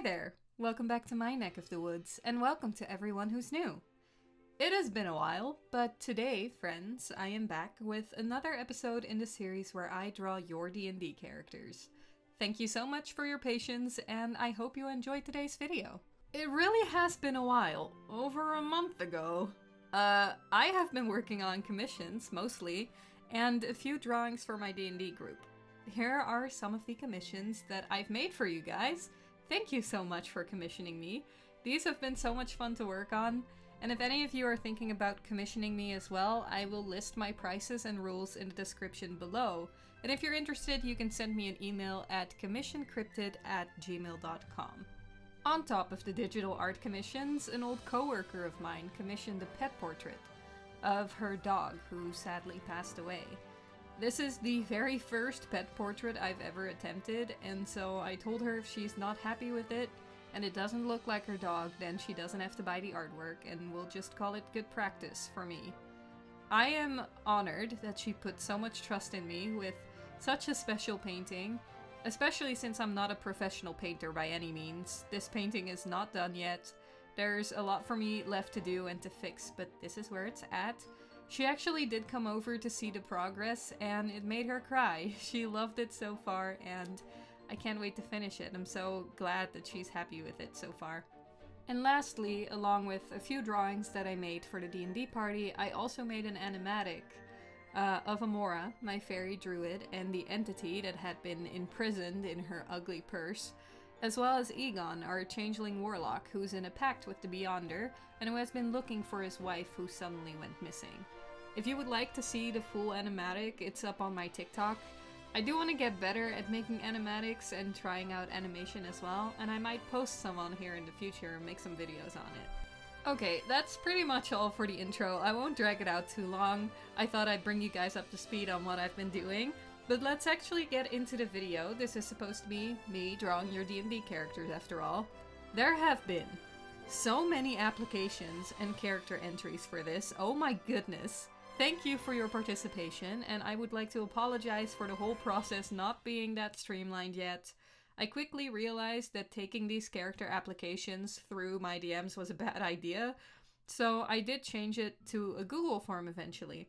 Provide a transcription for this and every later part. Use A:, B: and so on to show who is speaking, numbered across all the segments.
A: there! Welcome back to my neck of the woods, and welcome to everyone who's new. It has been a while, but today, friends, I am back with another episode in the series where I draw your D&D characters. Thank you so much for your patience, and I hope you enjoyed today's video. It really has been a while, over a month ago. I have been working on commissions, mostly, and a few drawings for my D&D group. Here are some of the commissions that I've made for you guys. Thank you so much for commissioning me. These have been so much fun to work on, and if any of you are thinking about commissioning me as well, I will list my prices and rules in the description below. And if you're interested, you can send me an email at commissioncryptid@gmail.com. On top of the digital art commissions, an old coworker of mine commissioned a pet portrait of her dog, who sadly passed away. This is the very first pet portrait I've ever attempted, and so I told her if she's not happy with it, and it doesn't look like her dog, then she doesn't have to buy the artwork, and we'll just call it good practice for me. I am honored that she put so much trust in me with such a special painting, especially since I'm not a professional painter by any means. This painting is not done yet. There's a lot for me left to do and to fix, but this is where it's at. She actually did come over to see the progress, and it made her cry. She loved it so far, and I can't wait to finish it. I'm so glad that she's happy with it so far. And lastly, along with a few drawings that I made for the D&D party, I also made an animatic of Amora, my fairy druid, and the entity that had been imprisoned in her ugly purse, as well as Egon, our changeling warlock, who's in a pact with the Beyonder, and who has been looking for his wife who suddenly went missing. If you would like to see the full animatic, it's up on my TikTok. I do want to get better at making animatics and trying out animation as well, and I might post some on here in the future and make some videos on it. Okay, that's pretty much all for the intro. I won't drag it out too long. I thought I'd bring you guys up to speed on what I've been doing. But let's actually get into the video. This is supposed to be me drawing your D&D characters after all. There have been so many applications and character entries for this. Oh my goodness. Thank you for your participation, and I would like to apologize for the whole process not being that streamlined yet. I quickly realized that taking these character applications through my DMs was a bad idea, so I did change it to a Google form eventually.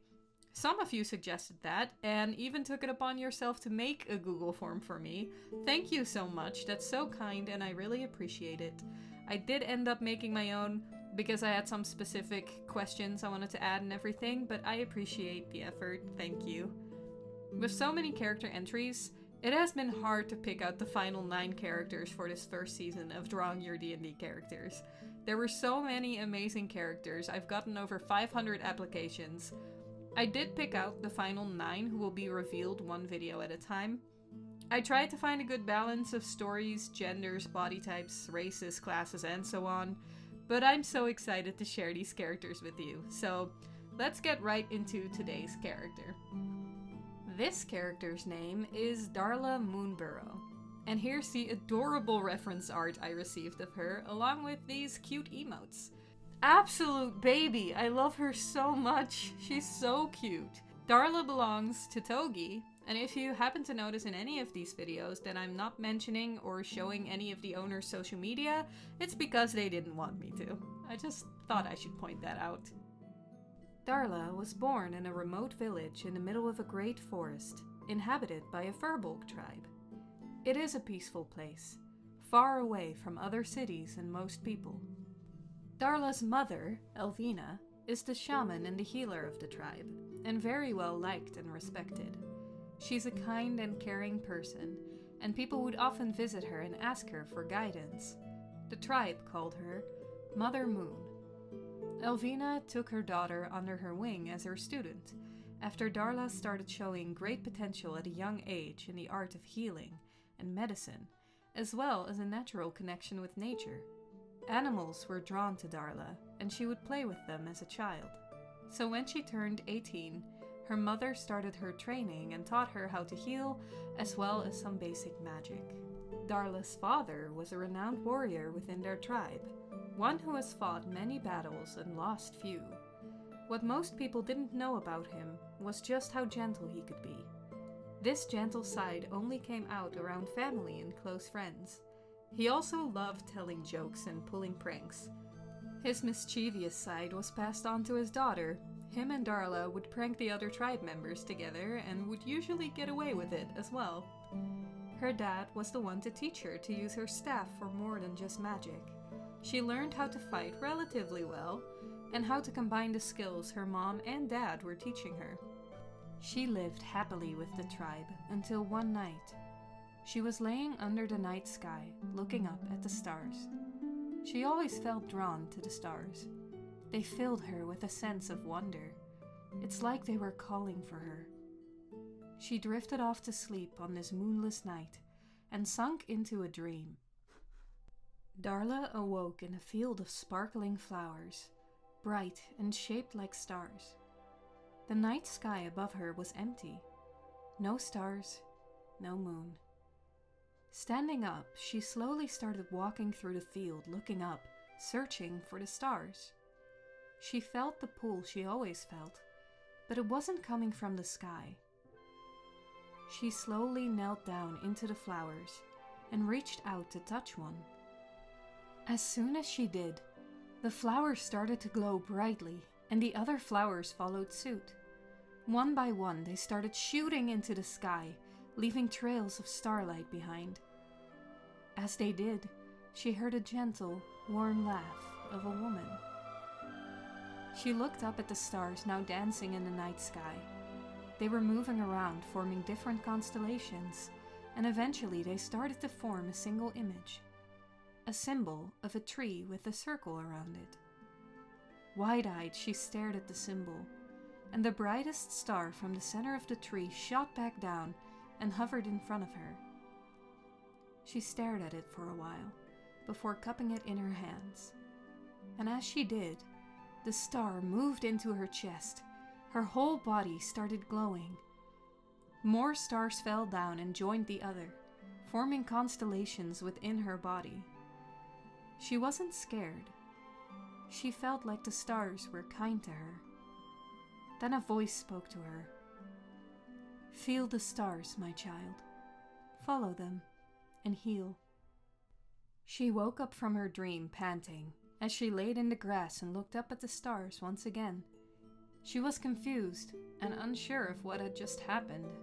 A: Some of you suggested that, and even took it upon yourself to make a Google form for me. Thank you so much, that's so kind and I really appreciate it. I did end up making my own because I had some specific questions I wanted to add and everything, but I appreciate the effort, thank you. With so many character entries, it has been hard to pick out the final 9 characters for this first season of Drawing Your D&D characters. There were so many amazing characters, I've gotten over 500 applications. I did pick out the final 9 who will be revealed one video at a time. I tried to find a good balance of stories, genders, body types, races, classes, and so on, but I'm so excited to share these characters with you, so let's get right into today's character. This character's name is Darla Moonburrow, and here's the adorable reference art I received of her, along with these cute emotes. Absolute baby! I love her so much. She's so cute. Darla belongs to Togi, and if you happen to notice in any of these videos that I'm not mentioning or showing any of the owner's social media, it's because they didn't want me to. I just thought I should point that out. Darla was born in a remote village in the middle of a great forest, inhabited by a Furbolg tribe. It is a peaceful place, far away from other cities and most people. Darla's mother, Elvina, is the shaman and the healer of the tribe, and very well liked and respected. She's a kind and caring person, and people would often visit her and ask her for guidance. The tribe called her Mother Moon. Elvina took her daughter under her wing as her student, after Darla started showing great potential at a young age in the art of healing and medicine, as well as a natural connection with nature. Animals were drawn to Darla, and she would play with them as a child. So when she turned 18, her mother started her training and taught her how to heal, as well as some basic magic. Darla's father was a renowned warrior within their tribe, one who has fought many battles and lost few. What most people didn't know about him was just how gentle he could be. This gentle side only came out around family and close friends. He also loved telling jokes and pulling pranks. His mischievous side was passed on to his daughter. Him and Darla would prank the other tribe members together and would usually get away with it as well. Her dad was the one to teach her to use her staff for more than just magic. She learned how to fight relatively well, and how to combine the skills her mom and dad were teaching her. She lived happily with the tribe until one night. She was laying under the night sky, looking up at the stars. She always felt drawn to the stars. They filled her with a sense of wonder. It's like they were calling for her. She drifted off to sleep on this moonless night and sunk into a dream. Darla awoke in a field of sparkling flowers, bright and shaped like stars. The night sky above her was empty. No stars, no moon. Standing up, she slowly started walking through the field, looking up, searching for the stars. She felt the pull she always felt, but it wasn't coming from the sky. She slowly knelt down into the flowers and reached out to touch one. As soon as she did, the flowers started to glow brightly, and the other flowers followed suit. One by one, they started shooting into the sky, leaving trails of starlight behind. As they did, she heard a gentle, warm laugh of a woman. She looked up at the stars now dancing in the night sky. They were moving around, forming different constellations, and eventually they started to form a single image. A symbol of a tree with a circle around it. Wide-eyed, she stared at the symbol, and the brightest star from the center of the tree shot back down and hovered in front of her. She stared at it for a while, before cupping it in her hands. And as she did, the star moved into her chest. Her whole body started glowing. More stars fell down and joined the other, forming constellations within her body. She wasn't scared. She felt like the stars were kind to her. Then a voice spoke to her. "Feel the stars, my child. Follow them and heal." She woke up from her dream panting as she laid in the grass and looked up at the stars once again. She was confused and unsure of what had just happened,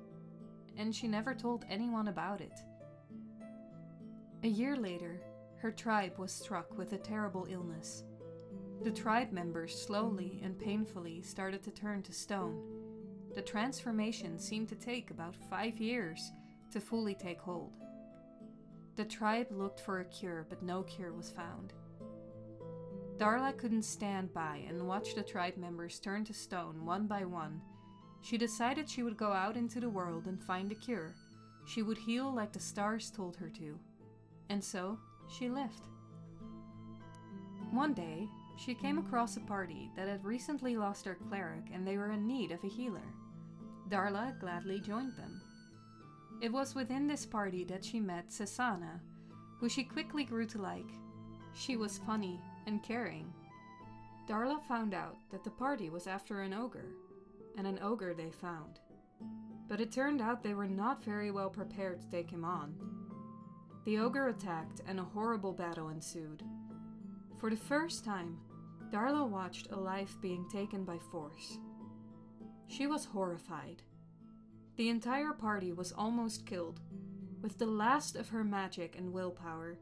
A: and she never told anyone about it. A year later, her tribe was struck with a terrible illness. The tribe members slowly and painfully started to turn to stone. The transformation seemed to take about 5 years to fully take hold. The tribe looked for a cure, but no cure was found. Darla couldn't stand by and watch the tribe members turn to stone one by one. She decided she would go out into the world and find a cure. She would heal like the stars told her to. And so, she left. One day, she came across a party that had recently lost their cleric and they were in need of a healer. Darla gladly joined them. It was within this party that she met Sasana, who she quickly grew to like. She was funny and caring. Darla found out that the party was after an ogre, and an ogre they found. But it turned out they were not very well prepared to take him on. The ogre attacked and a horrible battle ensued. For the first time, Darla watched a life being taken by force. She was horrified. The entire party was almost killed. With the last of her magic and willpower,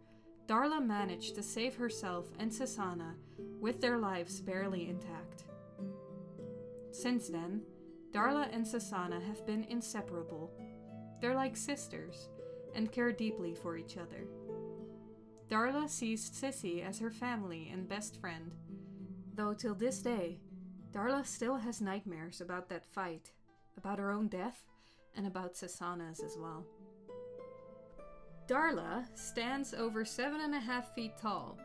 A: Darla managed to save herself and Sasana with their lives barely intact. Since then, Darla and Sasana have been inseparable. They're like sisters and care deeply for each other. Darla sees Sissy as her family and best friend, though till this day, Darla still has nightmares about that fight, about her own death, and about Sasana's as well. Darla stands over 7.5 feet tall.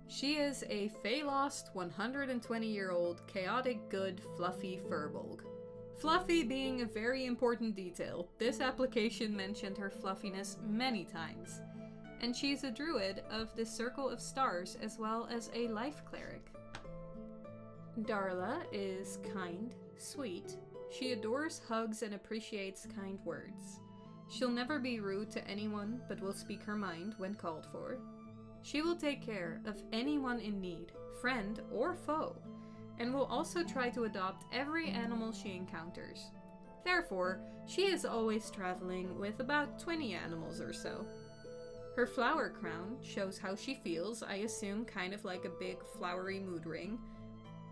A: She is a Fey-lost, 120-year-old, chaotic good, fluffy furbolg. Fluffy being a very important detail. This application mentioned her fluffiness many times. And she's a druid of the Circle of Stars as well as a life cleric. Darla is kind, sweet. She adores hugs and appreciates kind words. She'll never be rude to anyone, but will speak her mind when called for. She will take care of anyone in need, friend or foe, and will also try to adopt every animal she encounters. Therefore, she is always traveling with about 20 animals or so. Her flower crown shows how she feels, I assume kind of like a big flowery mood ring,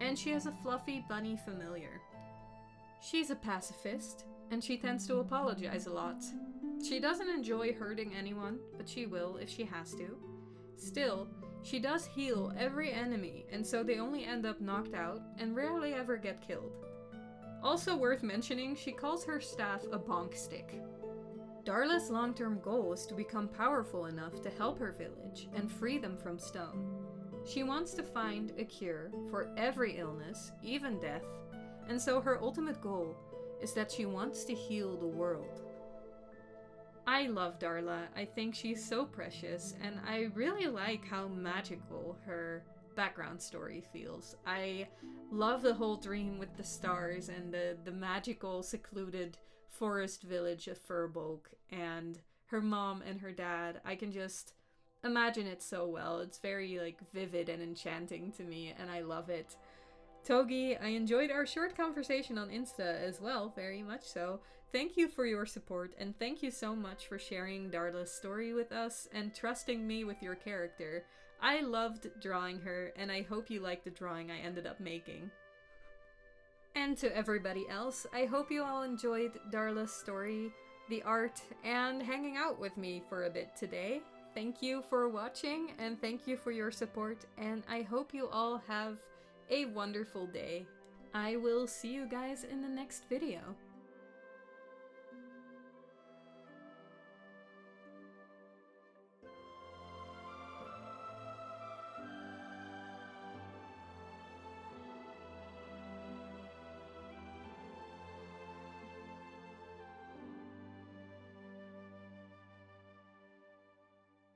A: and she has a fluffy bunny familiar. She's a pacifist, and she tends to apologize a lot. She doesn't enjoy hurting anyone, but she will if she has to. Still, she does heal every enemy, and so they only end up knocked out and rarely ever get killed. Also worth mentioning, she calls her staff a bonk stick. Darla's long-term goal is to become powerful enough to help her village and free them from stone. She wants to find a cure for every illness, even death, and so her ultimate goal is that she wants to heal the world. I love Darla. I think she's so precious, and I really like how magical her background story feels. I love the whole dream with the stars and the magical, secluded forest village of Furbolg, and her mom and her dad. I can just imagine it so well. It's very vivid and enchanting to me, and I love it. Togi, I enjoyed our short conversation on Insta as well, very much so. Thank you for your support, and thank you so much for sharing Darla's story with us and trusting me with your character. I loved drawing her, and I hope you liked the drawing I ended up making. And to everybody else, I hope you all enjoyed Darla's story, the art, and hanging out with me for a bit today. Thank you for watching, and thank you for your support, and I hope you all have a wonderful day. I will see you guys in the next video.